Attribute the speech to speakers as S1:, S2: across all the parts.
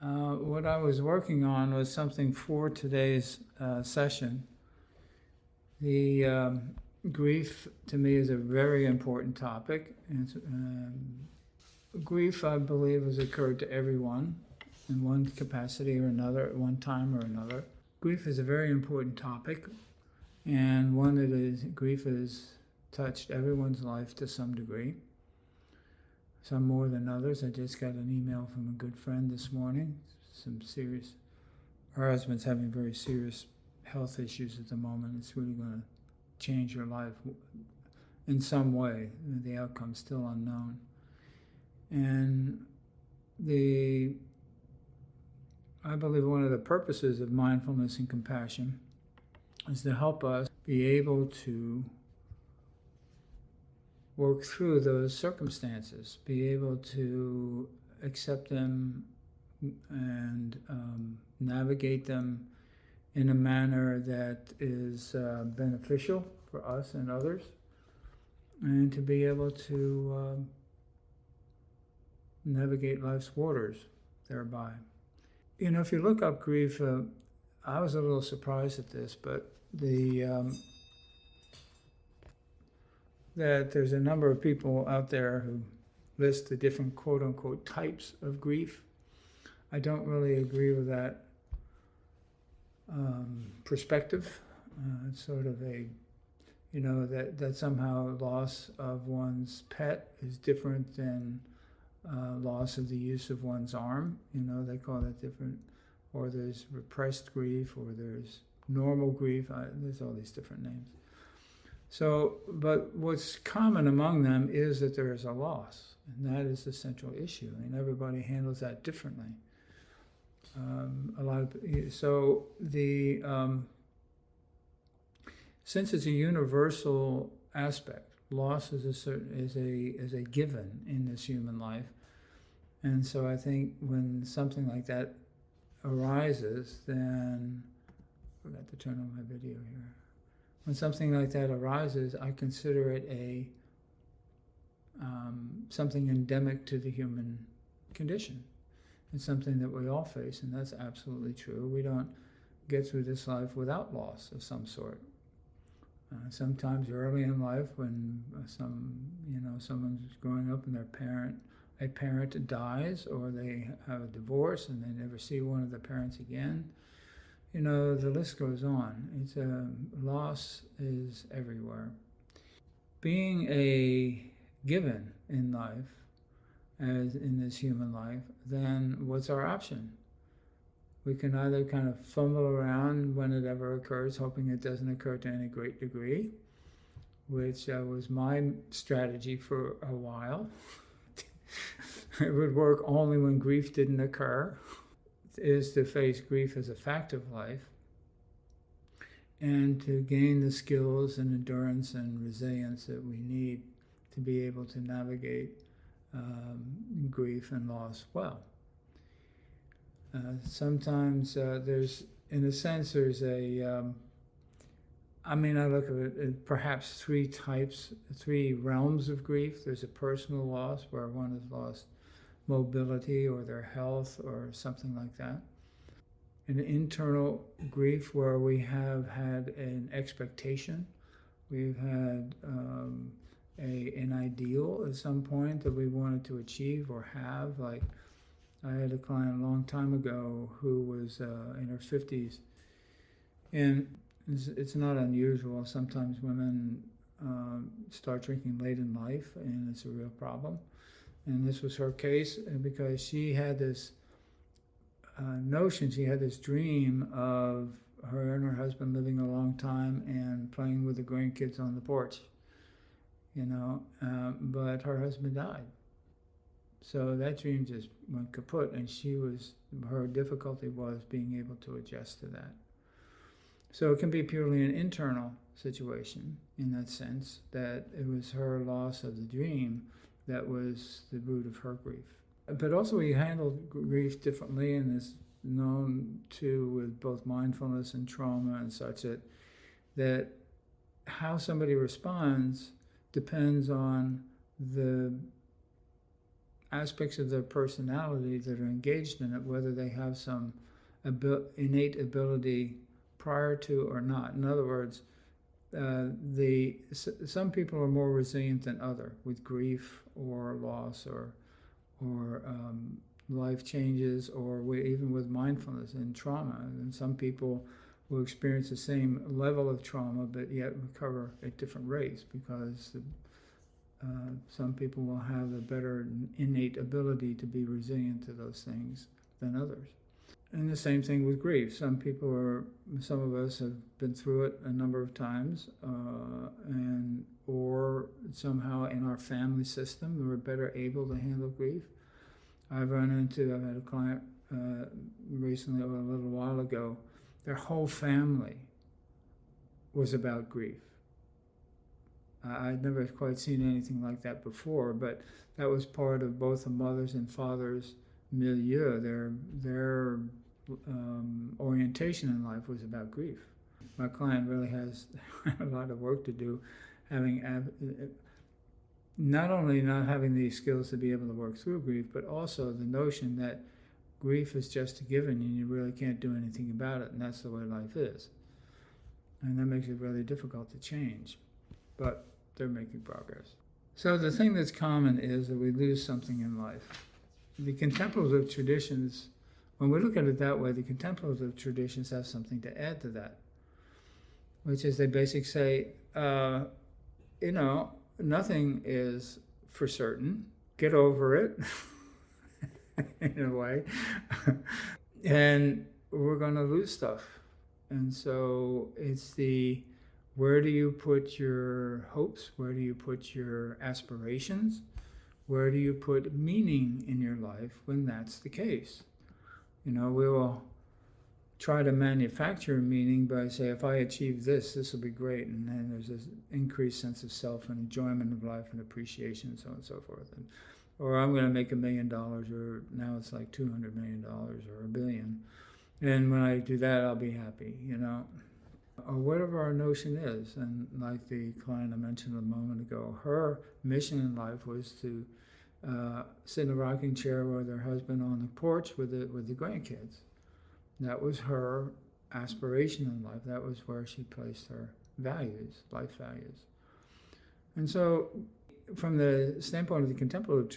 S1: What I was working on was something for today's session. The grief, to me, is a very important topic. Grief, I believe, has occurred to everyone in one capacity or another, at one time or another. Grief is a very important topic, and one that grief has touched everyone's life to some degree. Some more than others. I just got an email from a good friend this morning. Her husband's having very serious health issues at the moment. It's really going to change her life in some way. The outcome's still unknown. And I believe one of the purposes of mindfulness and compassion is to help us be able to work through those circumstances, be able to accept them and navigate them in a manner that is beneficial for us and others, and to be able to navigate life's waters thereby. You know, if you look up grief, I was a little surprised at this, but that there's a number of people out there who list the different quote-unquote types of grief. I don't really agree with that perspective. It's sort of that somehow loss of one's pet is different than loss of the use of one's arm. They call that different. Or there's repressed grief, or there's normal grief. There's all these different names. So, but what's common among them is that there is a loss, and that is the central issue. And everybody handles that differently. Since it's a universal aspect, loss is a given in this human life, and so I think when something like that arises, then I forgot to turn on my video here. When something like that arises, I consider it something endemic to the human condition. It's something that we all face, and that's absolutely true. We don't get through this life without loss of some sort. Sometimes early in life, when someone's growing up and a parent dies, or they have a divorce and they never see one of the parents again. The list goes on. Loss is everywhere. Being a given in life, as in this human life, then what's our option? We can either kind of fumble around when it ever occurs, hoping it doesn't occur to any great degree, which was my strategy for a while. It would work only when grief didn't occur. Is to face grief as a fact of life, and to gain the skills and endurance and resilience that we need to be able to navigate grief and loss well. Sometimes there's I look at it perhaps three realms of grief. There's a personal loss where one has lost mobility or their health or something like that. An internal grief where we have had an expectation. We've had an ideal at some point that we wanted to achieve or have. Like, I had a client a long time ago who was in her 50s, and it's not unusual. Sometimes women start drinking late in life, and it's a real problem. And this was her case, because she had this notion, she had this dream of her and her husband living a long time and playing with the grandkids on the porch, but her husband died. So that dream just went kaput, and her difficulty was being able to adjust to that. So it can be purely an internal situation in that sense, that it was her loss of the dream that was the root of her grief. But also we handle grief differently, and is known too with both mindfulness and trauma and such, that how somebody responds depends on the aspects of their personality that are engaged in it, whether they have some innate ability prior to or not. In other words, some people are more resilient than others with grief or loss or life changes, or even with mindfulness and trauma. And some people will experience the same level of trauma but yet recover at different rates, because some people will have a better innate ability to be resilient to those things than others. And the same thing with grief. Some of us have been through it a number of times, or somehow in our family system we're better able to handle grief. I've had a client recently, or a little while ago, their whole family was about grief. I'd never quite seen anything like that before, but that was part of both the mother's and father's milieu. Their orientation in life was about grief. My client really has a lot of work to do, not only not having the skills to be able to work through grief, but also the notion that grief is just a given and you really can't do anything about it, and that's the way life is. And that makes it really difficult to change. But they're making progress. So the thing that's common is that we lose something in life. The contemplative traditions, when we look at it that way, the contemplative traditions have something to add to that, which is they basically say, nothing is for certain. Get over it, in a way. And we're going to lose stuff. And so it's where do you put your hopes? Where do you put your aspirations? Where do you put meaning in your life when that's the case? We will try to manufacture meaning by saying, if I achieve this will be great. And then there's this increased sense of self and enjoyment of life and appreciation and so on and so forth. Or I'm going to make $1 million, or now it's like $200 million or $1 billion. And when I do that, I'll be happy, or whatever our notion is. And like the client I mentioned a moment ago, her mission in life was to sit in a rocking chair with her husband on the porch with the grandkids. That was her aspiration in life. That was where she placed her values, life values. And so from the standpoint of the contemplative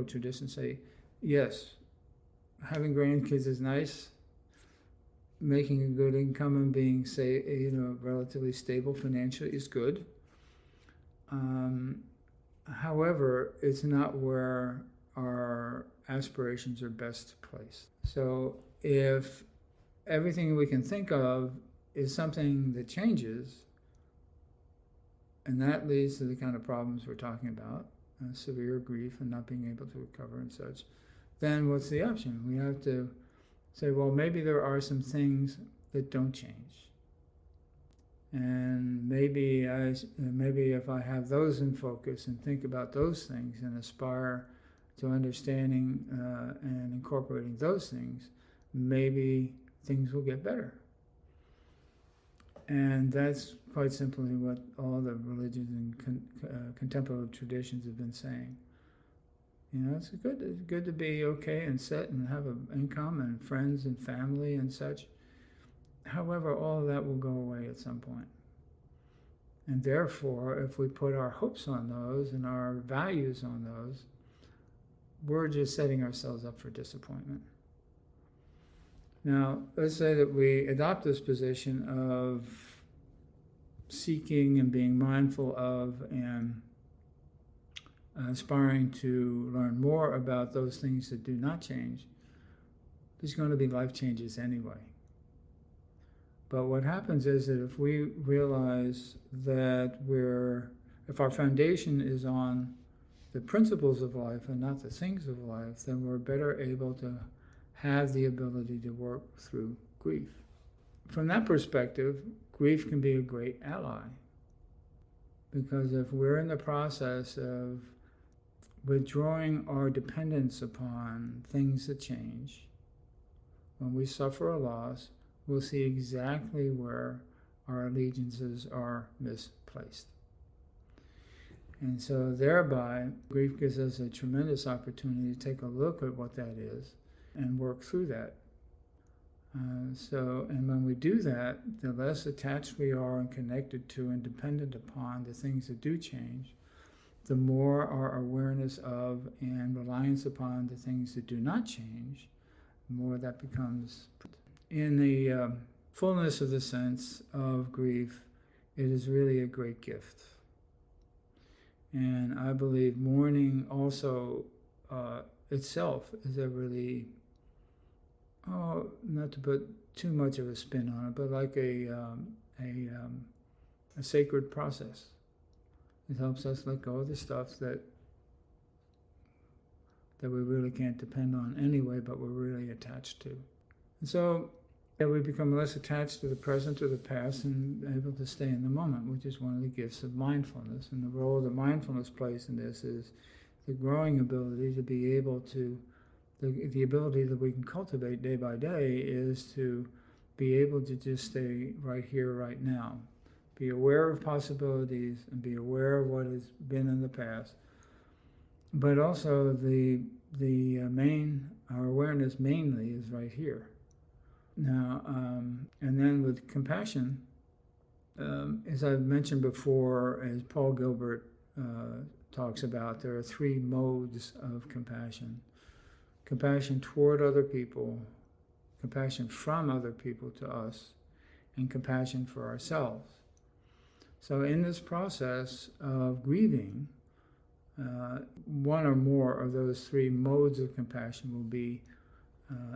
S1: traditions say, yes, having grandkids is nice, making a good income and being, relatively stable financially is good. However, it's not where our aspirations are best placed. So if everything we can think of is something that changes, and that leads to the kind of problems we're talking about, severe grief and not being able to recover and such, then what's the option? We have to say, well, maybe there are some things that don't change. And maybe if I have those in focus and think about those things and aspire to understanding and incorporating those things, maybe things will get better. And that's quite simply what all the religions and contemplative traditions have been saying. It's good to be okay and set and have an income and friends and family and such. However, all of that will go away at some point. And therefore, if we put our hopes on those and our values on those, we're just setting ourselves up for disappointment. Now, let's say that we adopt this position of seeking and being mindful of and aspiring to learn more about those things that do not change. There's going to be life changes anyway. But what happens is that if we realize that if our foundation is on the principles of life and not the things of life, then we're better able to have the ability to work through grief. From that perspective, grief can be a great ally. Because if we're in the process of withdrawing our dependence upon things that change, when we suffer a loss, we'll see exactly where our allegiances are misplaced. And so thereby, grief gives us a tremendous opportunity to take a look at what that is and work through that. And when we do that, the less attached we are and connected to and dependent upon the things that do change, the more our awareness of and reliance upon the things that do not change, the more that becomes. In the fullness of the sense of grief, it is really a great gift. And I believe mourning also itself is a really, not to put too much of a spin on it, but like a sacred process. It helps us let go of the stuff that we really can't depend on anyway, but we're really attached to. And so we become less attached to the present or the past and able to stay in the moment, which is one of the gifts of mindfulness. And the role that mindfulness plays in this is the growing ability to be able to, the ability that we can cultivate day by day is to be able to just stay right here, right now. Be aware of possibilities and be aware of what has been in the past. But also our awareness mainly is right here. Now, and then with compassion, as I've mentioned before, as Paul Gilbert talks about, there are 3 modes of compassion. Compassion toward other people, compassion from other people to us, and compassion for ourselves. So in this process of grieving, one or more of those 3 modes of compassion will be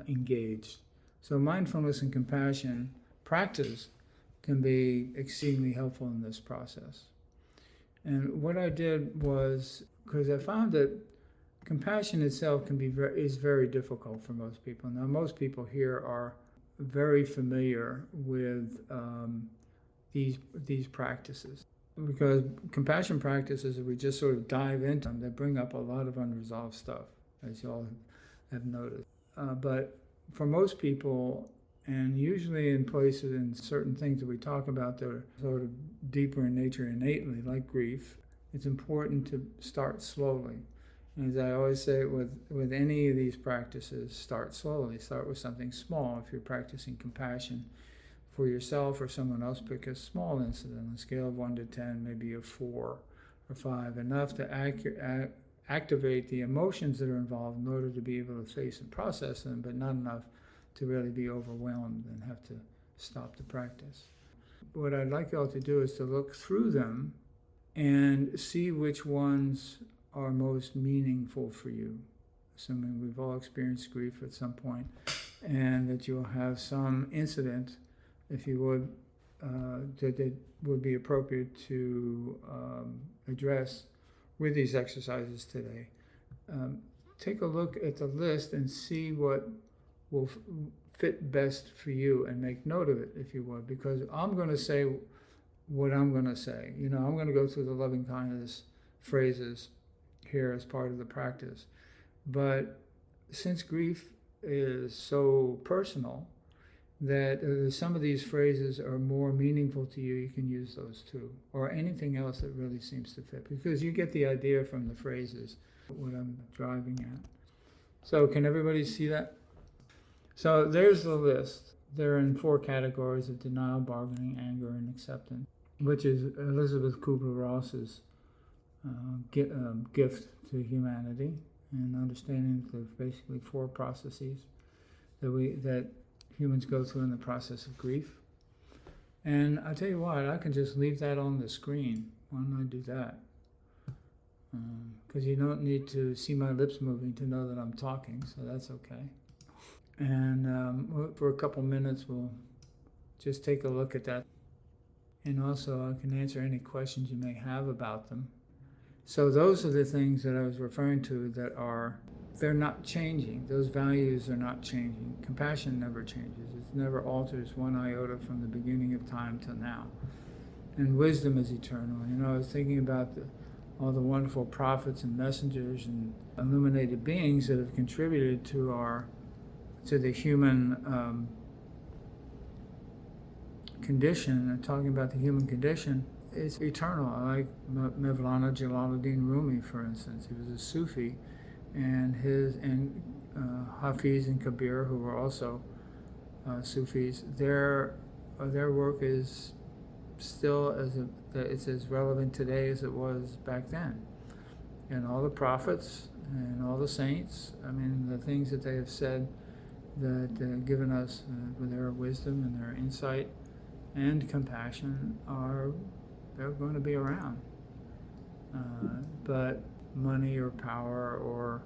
S1: engaged. So mindfulness and compassion practice can be exceedingly helpful in this process. And what I did was, because I found that compassion itself is very difficult for most people. Now, most people here are very familiar with these practices, because compassion practices, if we just sort of dive into them, they bring up a lot of unresolved stuff, as you all have noticed. But for most people, and usually in places and certain things that we talk about that are sort of deeper in nature innately, like grief, it's important to start slowly. And as I always say with any of these practices, start slowly. Start with something small. If you're practicing compassion for yourself or someone else, pick a small incident on a scale of 1 to 10, maybe a 4 or 5, enough to activate the emotions that are involved in order to be able to face and process them, but not enough to really be overwhelmed and have to stop the practice. What I'd like you all to do is to look through them and see which ones are most meaningful for you, assuming we've all experienced grief at some point, and that you'll have some incident, if you would, that would be appropriate to address with these exercises today. Take a look at the list and see what will fit best for you, and make note of it, if you would, because I'm going to say what I'm going to say. I'm going to go through the loving kindness phrases here as part of the practice. But since grief is so personal, that some of these phrases are more meaningful to you, you can use those too, or anything else that really seems to fit, because you get the idea from the phrases, what I'm driving at. So can everybody see that? So there's the list. They're in 4 categories of denial, bargaining, anger, and acceptance, which is Elizabeth Kubler-Ross's gift to humanity, and understanding there's basically 4 processes that humans go through in the process of grief. And I tell you what, I can just leave that on the screen. Why don't I do that? Because you don't need to see my lips moving to know that I'm talking, so that's okay. And for a couple minutes, we'll just take a look at that. And also, I can answer any questions you may have about them. So those are the things that I was referring to that they're not changing. Those values are not changing. Compassion never changes. It never alters one iota from the beginning of time till now. And wisdom is eternal. I was thinking about all the wonderful prophets and messengers and illuminated beings that have contributed to the human condition, and talking about the human condition. it's eternal. I like Mevlana Jalaluddin Rumi, for instance. He was a Sufi, and Hafiz and Kabir, who were also Sufis. Their work is still it's as relevant today as it was back then. And all the prophets and all the saints, I mean, the things that they have said that have given us with their wisdom and their insight and compassion they're going to be around. But money or power or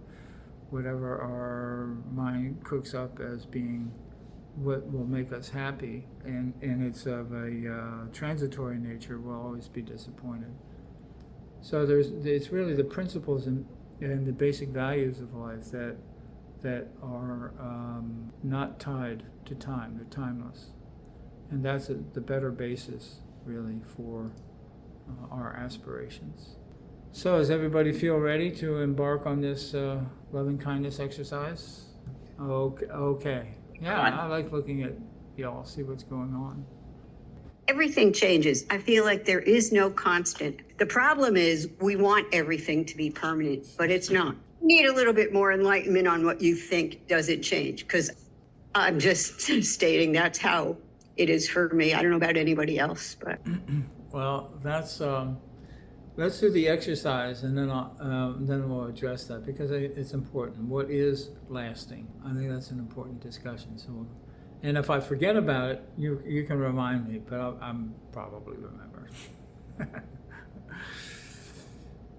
S1: whatever our mind cooks up as being what will make us happy, and it's of a transitory nature, will always be disappointed. So it's really the principles and the basic values of life that are not tied to time. They're timeless, and that's the better basis really for our aspirations. So does everybody feel ready to embark on this loving kindness exercise? Okay. Yeah, I like looking at y'all, see what's going on.
S2: Everything changes. I feel like there is no constant. The problem is we want everything to be permanent, but it's not. You need a little bit more enlightenment on what you think doesn't change, because I'm just stating that's how it is for me. I don't know about anybody else, but.
S1: Well, that's let's do the exercise, and then we'll address that, because it's important. What is lasting? I think that's an important discussion. So, and if I forget about it, you can remind me, but I'm probably remember.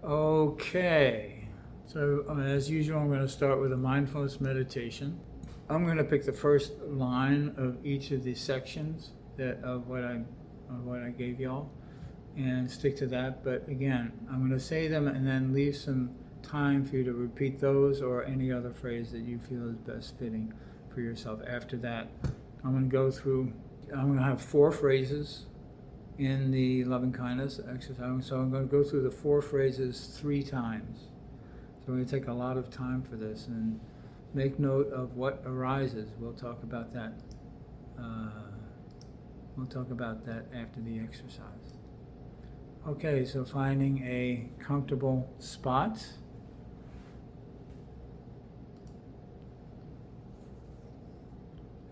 S1: Okay. So as usual, I'm going to start with a mindfulness meditation. I'm going to pick the first line of each of these sections of what I gave y'all, and stick to that. But again, I'm going to say them and then leave some time for you to repeat those or any other phrase that you feel is best fitting for yourself. After that, I'm going to have 4 phrases in the loving kindness exercise. So I'm going to go through the 4 phrases 3 times. So we're going to take a lot of time for this and make note of what arises. We'll talk about that. After the exercise. Okay, so finding a comfortable spot.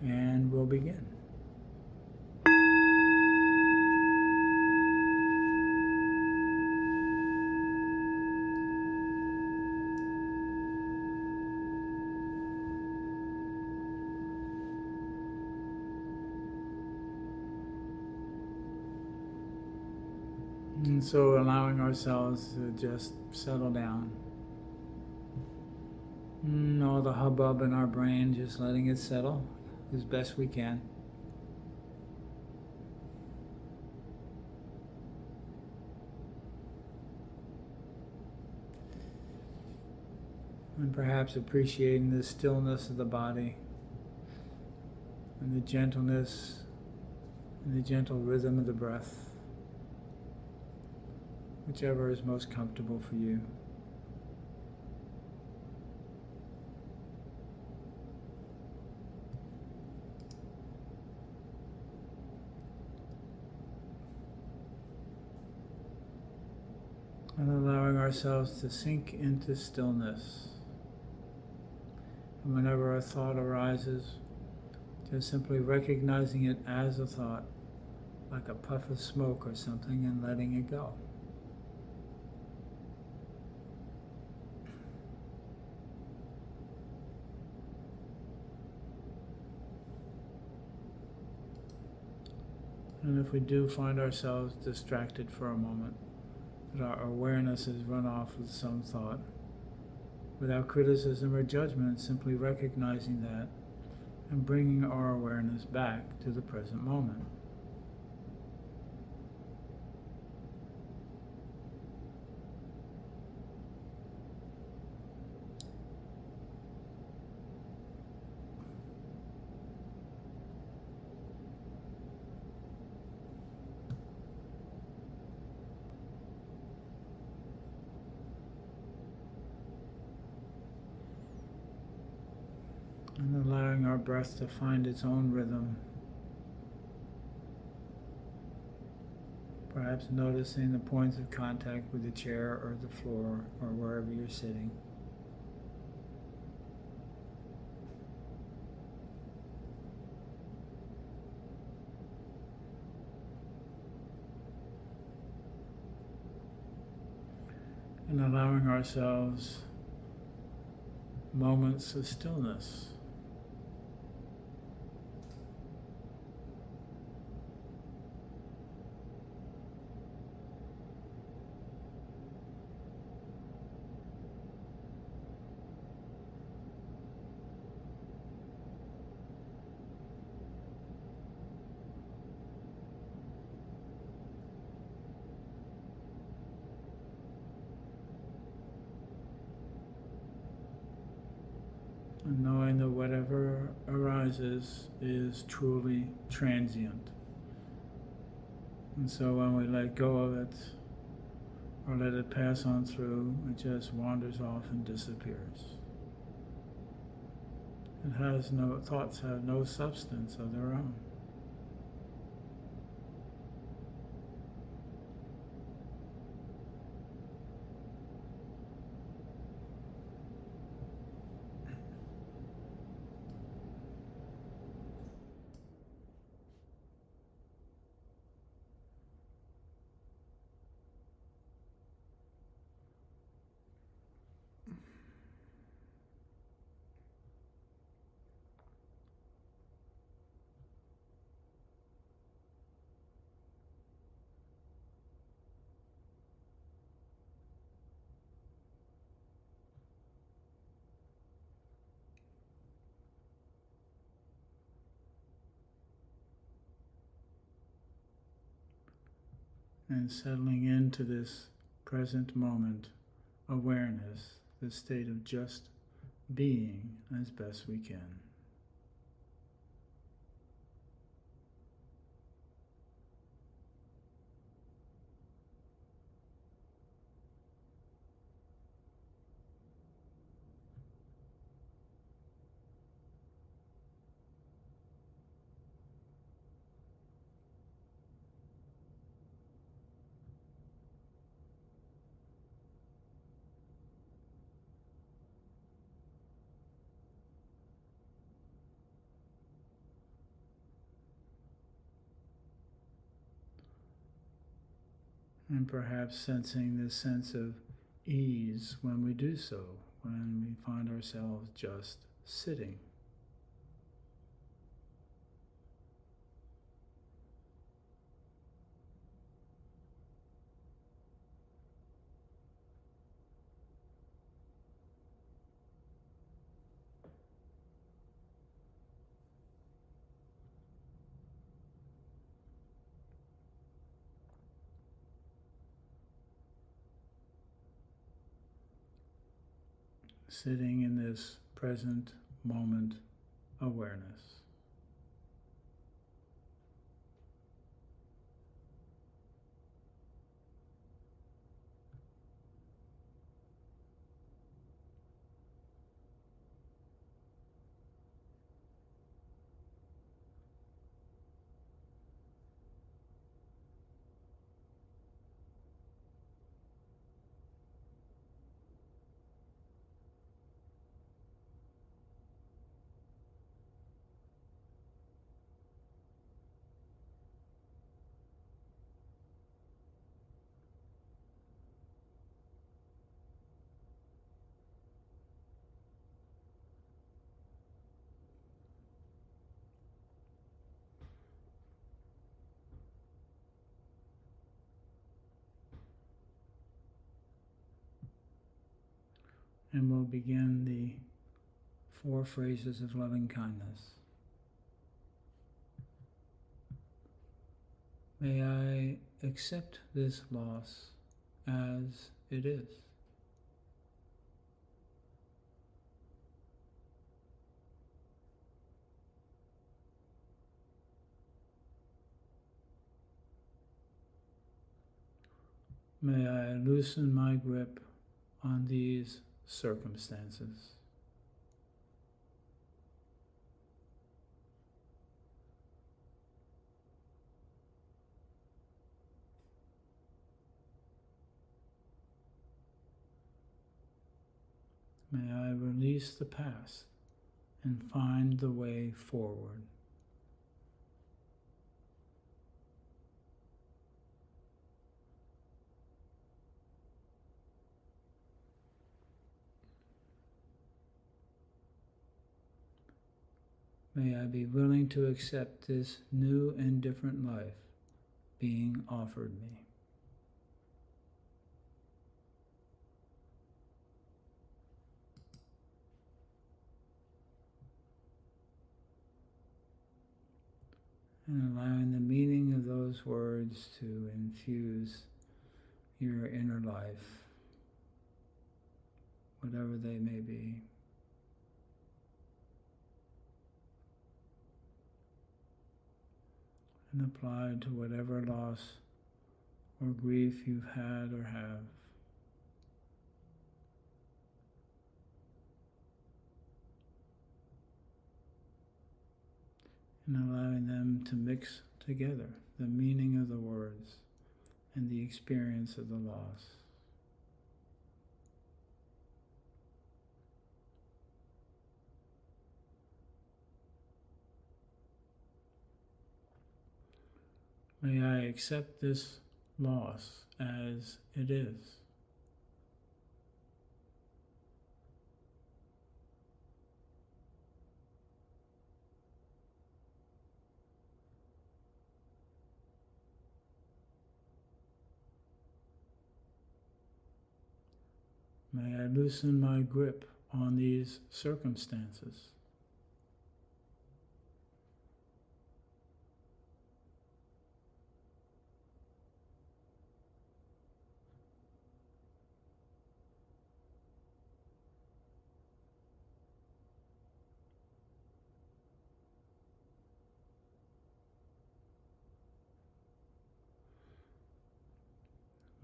S1: And we'll begin. And so allowing ourselves to just settle down. All the hubbub in our brain, just letting it settle as best we can. And perhaps appreciating the stillness of the body and the gentleness and the gentle rhythm of the breath, whichever is most comfortable for you. And allowing ourselves to sink into stillness. And whenever a thought arises, just simply recognizing it as a thought, like a puff of smoke or something, and letting it go. And if we do find ourselves distracted for a moment, that our awareness has run off with some thought, without criticism or judgment, simply recognizing that and bringing our awareness back to the present moment. And allowing our breath to find its own rhythm. perhaps noticing the points of contact with the chair or the floor or wherever you're sitting. And allowing ourselves moments of stillness. And knowing that whatever arises is truly transient. And so when we let go of it, or let it pass on through, it just wanders off and disappears. It has no, thoughts have no substance of their own. And settling into this present moment awareness, this state of just being as best we can. And perhaps sensing this sense of ease when we do so, when we find ourselves just sitting. Sitting in this present moment awareness. And we'll begin the 4 phrases of loving kindness. May I accept this loss as it is. May I loosen my grip on these circumstances. May I release the past and find the way forward. May I be willing to accept this new and different life being offered me. And allowing the meaning of those words to infuse your inner life, whatever they may be. And applied to whatever loss or grief you've had or have. And allowing them to mix together, the meaning of the words and the experience of the loss. May I accept this loss as it is. May I loosen my grip on these circumstances.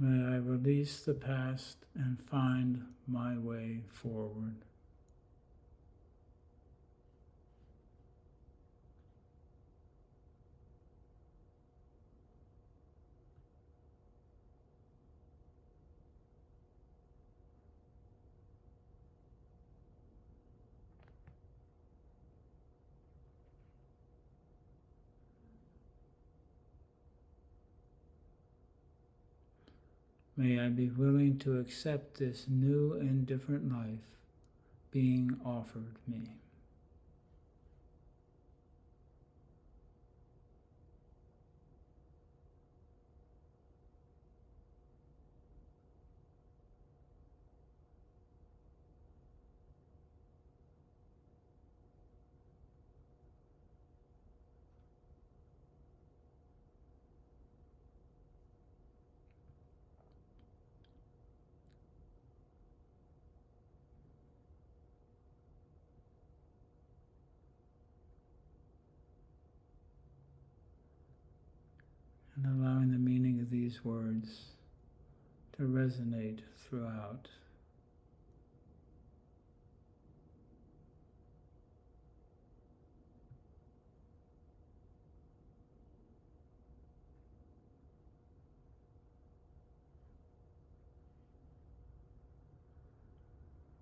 S1: May I release the past and find my way forward. May I be willing to accept this new and different life being offered me. And allowing the meaning of these words to resonate throughout.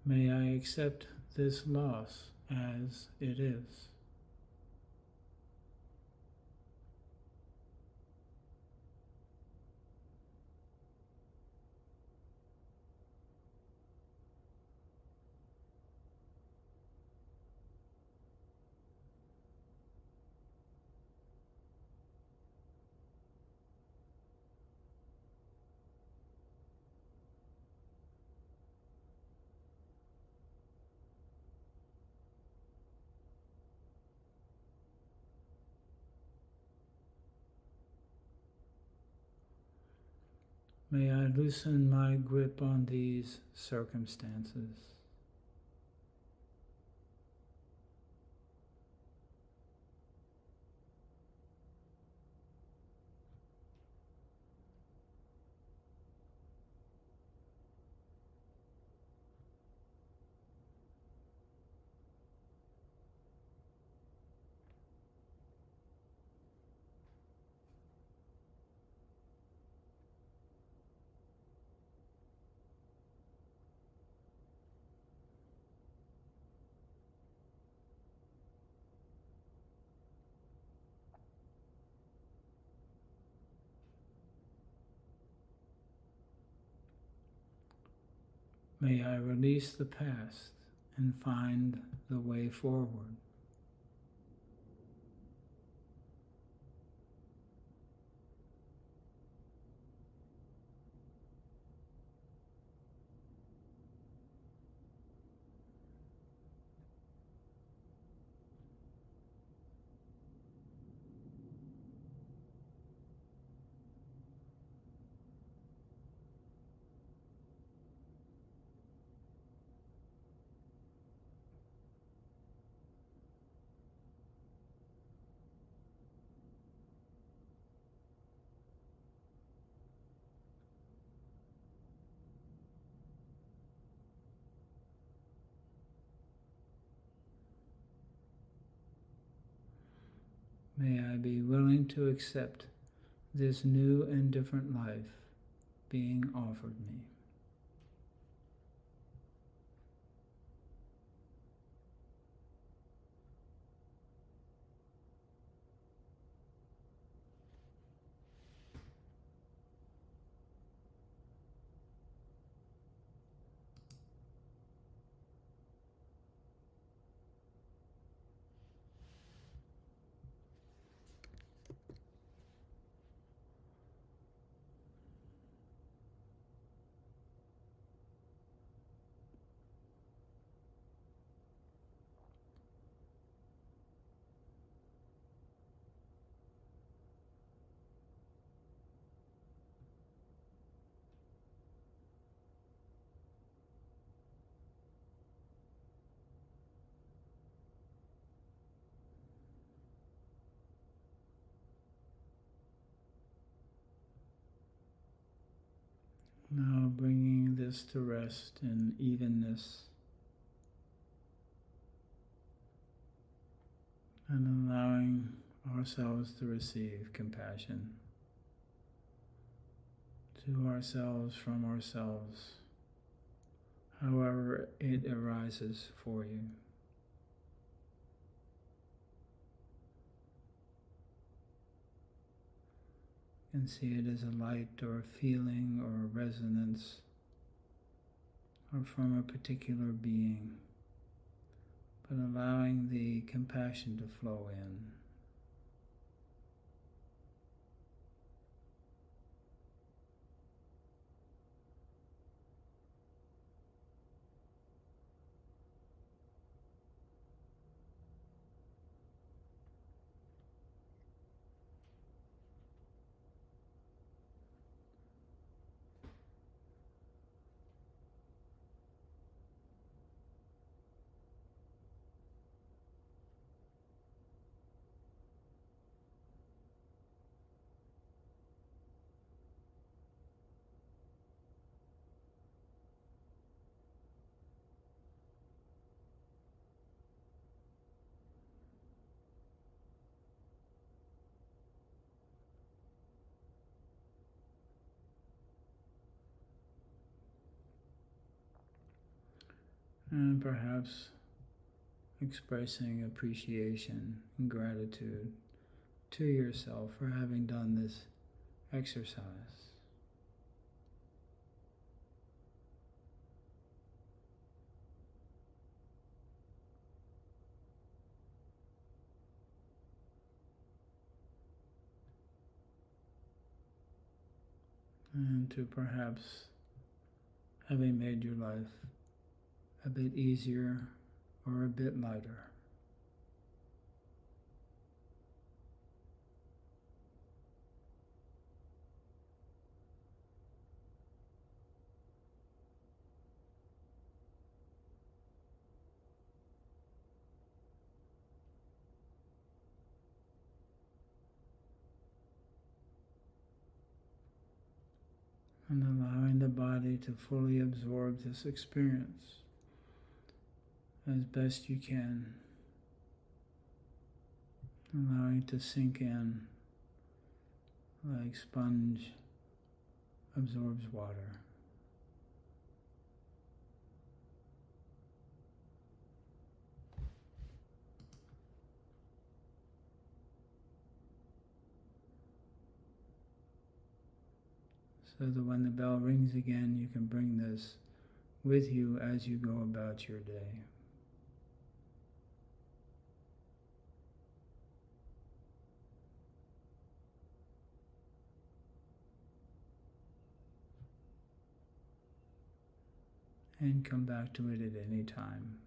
S1: May I accept this loss as it is. May I loosen my grip on these circumstances. May I release the past and find the way forward. May I be willing to accept this new and different life being offered me. Now bringing this to rest in evenness and allowing ourselves to receive compassion to ourselves from ourselves, however it arises for you. And see it as a light or a feeling or a resonance or from a particular being, but allowing the compassion to flow in. And perhaps expressing appreciation and gratitude to yourself for having done this exercise. And to perhaps having made your life a bit easier or a bit lighter. And allowing the body to fully absorb this experience as best you can, allowing it to sink in like sponge absorbs water. So that when the bell rings again, you can bring this with you as you go about your day. And come back to it at any time.